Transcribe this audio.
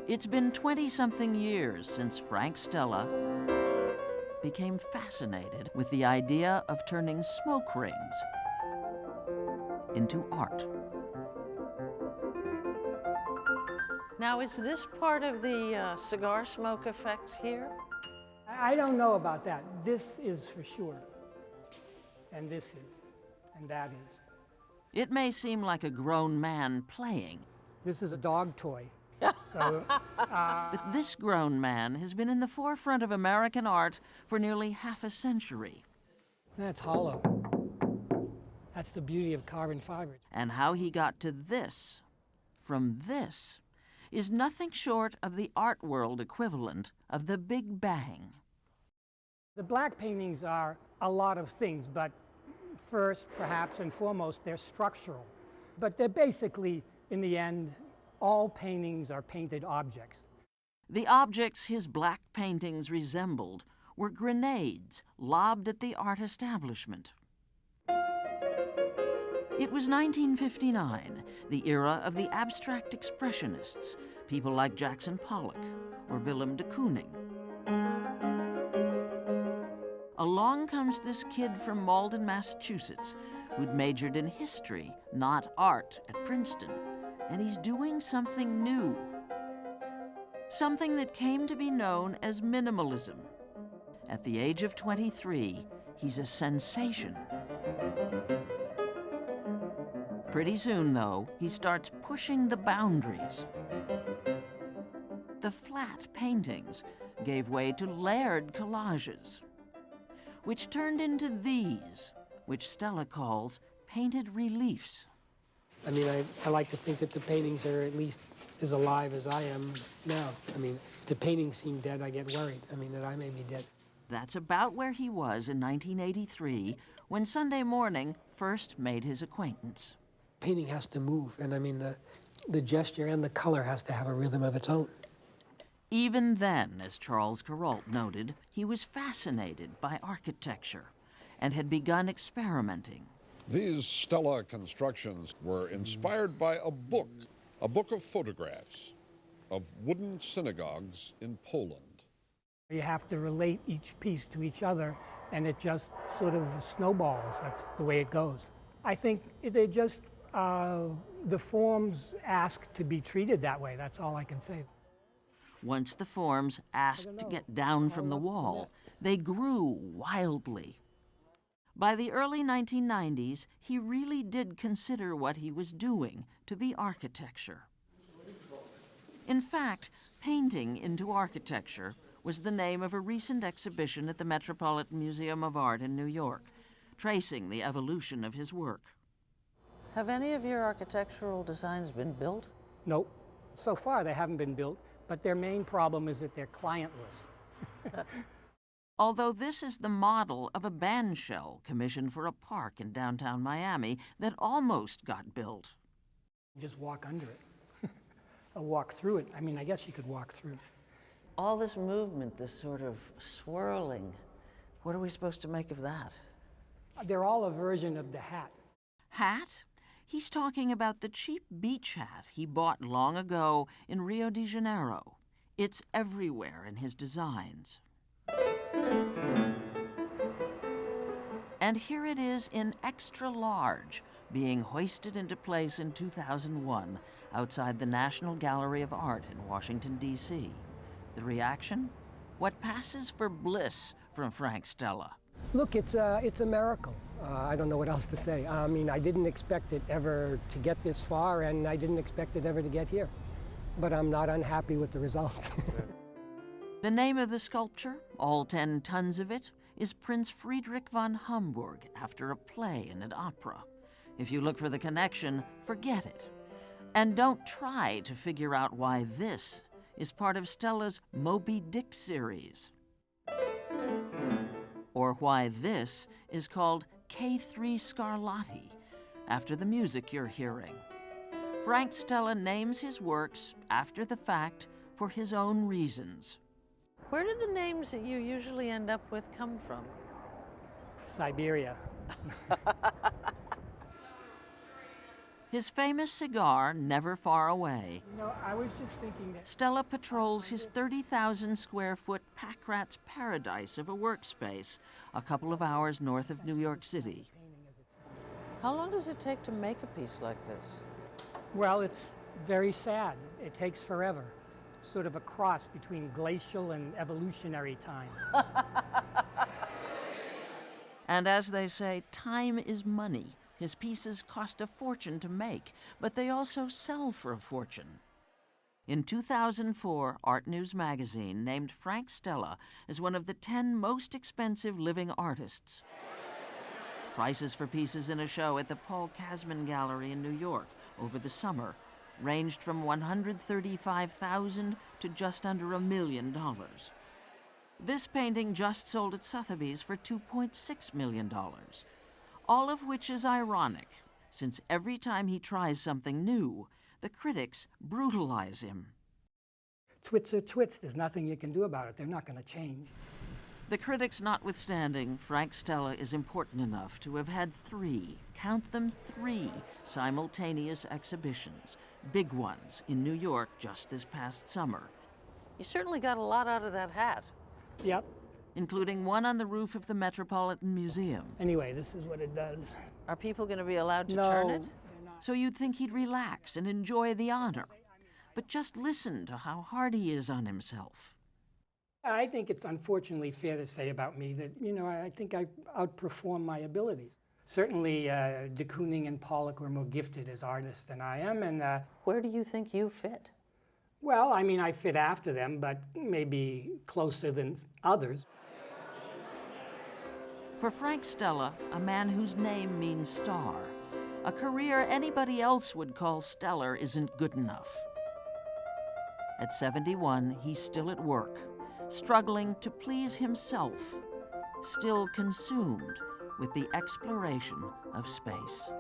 It's been 20-something years since Frank Stella became fascinated with the idea of turning smoke rings into art. Now, is this part of the cigar smoke effect here? I don't know about that. This is for sure. And this is. And that is. It may seem like a grown man playing. This is a dog toy. But this grown man has been in the forefront of American art for nearly half a century. That's hollow. That's the beauty of carbon fibers. And how he got to this, from this, is nothing short of the art world equivalent of the Big Bang. The black paintings are a lot of things, but first, perhaps, and foremost, they're structural. But they're basically, in the end, all paintings are painted objects. The objects his black paintings resembled were grenades lobbed at the art establishment. It was 1959, the era of the abstract expressionists, people like Jackson Pollock or Willem de Kooning. Along comes this kid from Malden, Massachusetts, who'd majored in history, not art, at Princeton, and he's doing something new. Something that came to be known as minimalism. At the age of 23, he's a sensation. Pretty soon, though, he starts pushing the boundaries. The flat paintings gave way to layered collages, which turned into these, which Stella calls painted reliefs. I mean, I like to think that the paintings are at least as alive as I am now. I mean, if the paintings seem dead, I get worried. I mean, that I may be dead. That's about where he was in 1983 when Sunday Morning first made his acquaintance. Painting has to move, and I mean, the gesture and the color has to have a rhythm of its own. Even then, as Charles Kuralt noted, he was fascinated by architecture and had begun experimenting. These Stella constructions were inspired by a book of photographs of wooden synagogues in Poland. You have to relate each piece to each other, and it just sort of snowballs. That's the way it goes. I think they just, the forms ask to be treated that way. That's all I can say. Once the forms asked to get down from the wall, they grew wildly. By the early 1990s, he really did consider what he was doing to be architecture. In fact, painting into architecture was the name of a recent exhibition at the Metropolitan Museum of Art in New York, tracing the evolution of his work. Have any of your architectural designs been built? Nope. So far, they haven't been built, but their main problem is that they're clientless. Although this is the model of a band shell commissioned for a park in downtown Miami that almost got built. Just walk under it, or walk through it. I mean, I guess you could walk through. All this movement, this sort of swirling, what are we supposed to make of that? They're all a version of the hat. Hat? He's talking about the cheap beach hat he bought long ago in Rio de Janeiro. It's everywhere in his designs. And here it is in extra large, being hoisted into place in 2001 outside the National Gallery of Art in Washington, D.C. The reaction? What passes for bliss from Frank Stella. Look, it's a miracle. I don't know what else to say. I mean, I didn't expect it ever to get this far, and I didn't expect it ever to get here. But I'm not unhappy with the results. The name of the sculpture, all 10 tons of it, is Prince Friedrich von Hamburg, after a play and an opera. If you look for the connection, forget it. And don't try to figure out why this is part of Stella's Moby Dick series, or why this is called K3 Scarlatti, after the music you're hearing. Frank Stella names his works after the fact for his own reasons. Where do the names that you usually end up with come from? Siberia. His famous cigar never far away. You know, I was just thinking that Stella patrols his 30,000 square foot pack rat's paradise of a workspace a couple of hours north of New York City. How long does it take to make a piece like this? well, it's very sad. It takes forever. Sort of a cross between glacial and evolutionary time. And as they say, time is money. His pieces cost a fortune to make, but they also sell for a fortune. In 2004, Art News magazine named Frank Stella as one of the 10 most expensive living artists. Prices for pieces in a show at the Paul Kasman Gallery in New York over the summer ranged from $135,000 to just under $1 million. This painting just sold at Sotheby's for $2.6 million, all of which is ironic, since every time he tries something new, the critics brutalize him. Twits are twits. There's nothing you can do about it. They're not going to change. The critics notwithstanding, Frank Stella is important enough to have had 3, count them 3, simultaneous exhibitions, big ones, in New York just this past summer. You certainly got a lot out of that hat. Yep. Including one on the roof of the Metropolitan Museum. Anyway, this is what it does. Are people going to be allowed to No, turn it? they're not. So you'd think he'd relax and enjoy the honor. But just listen to how hard he is on himself. I think it's unfortunately fair to say about me that, I think I've outperformed my abilities. Certainly, de Kooning and Pollock were more gifted as artists than I am, and Where do you think you fit? well, I fit after them, but maybe closer than others. For Frank Stella, a man whose name means star, a career anybody else would call stellar isn't good enough. At 71, he's still at work, struggling to please himself, still consumed with the exploration of space.